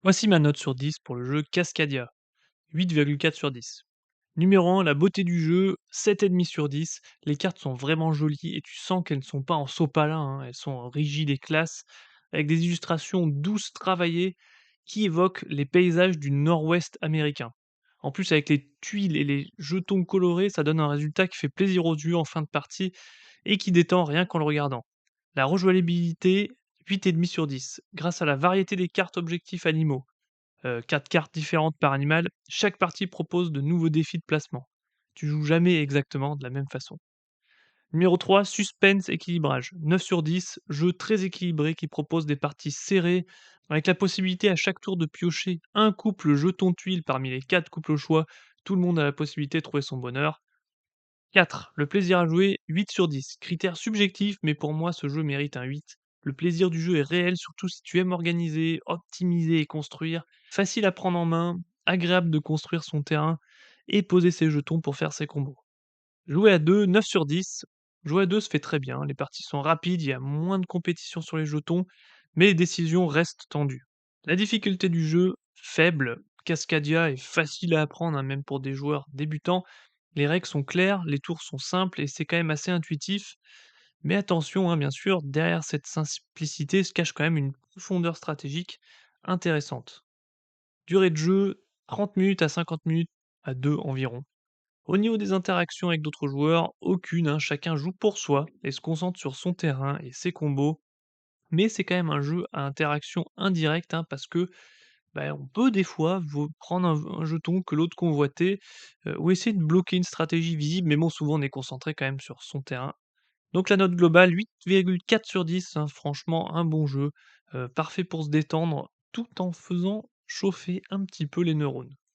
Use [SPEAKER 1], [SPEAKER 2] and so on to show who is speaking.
[SPEAKER 1] Voici ma note sur 10 pour le jeu Cascadia, 8,4 sur 10. Numéro 1, la beauté du jeu, 7,5 sur 10. Les cartes sont vraiment jolies et tu sens qu'elles ne sont pas en sopalin, hein, elles sont rigides et classes, avec des illustrations douces travaillées qui évoquent les paysages du nord-ouest américain. En plus, avec les tuiles et les jetons colorés, ça donne un résultat qui fait plaisir aux yeux en fin de partie et qui détend rien qu'en le regardant. La rejouabilité, 8,5 sur 10. Grâce à la variété des cartes objectifs animaux, 4 cartes différentes par animal, chaque partie propose de nouveaux défis de placement. Tu joues jamais exactement de la même façon. Numéro 3, suspense, équilibrage. 9 sur 10, jeu très équilibré qui propose des parties serrées, avec la possibilité à chaque tour de piocher un couple jeton tuile parmi les 4 couples au choix. Tout le monde a la possibilité de trouver son bonheur. 4. Le plaisir à jouer, 8 sur 10. Critère subjectif, mais pour moi, ce jeu mérite un 8. Le plaisir du jeu est réel, surtout si tu aimes organiser, optimiser et construire. Facile à prendre en main, agréable de construire son terrain et poser ses jetons pour faire ses combos. Jouer à 2, 9 sur 10. Jouer à 2 se fait très bien, les parties sont rapides, il y a moins de compétition sur les jetons, mais les décisions restent tendues. La difficulté du jeu, faible. Cascadia est facile à apprendre, hein, même pour des joueurs débutants. Les règles sont claires, les tours sont simples et c'est quand même assez intuitif. Mais attention, hein, bien sûr, derrière cette simplicité se cache quand même une profondeur stratégique intéressante. Durée de jeu, 30 minutes à 50 minutes à 2 environ. Au niveau des interactions avec d'autres joueurs, aucune, hein, chacun joue pour soi et se concentre sur son terrain et ses combos. Mais c'est quand même un jeu à interaction indirecte, hein, parce que on peut des fois prendre un jeton que l'autre convoitait, ou essayer de bloquer une stratégie visible, mais bon, souvent on est concentré quand même sur son terrain. Donc la note globale, 8,4 sur 10, hein, franchement un bon jeu, parfait pour se détendre, tout en faisant chauffer un petit peu les neurones.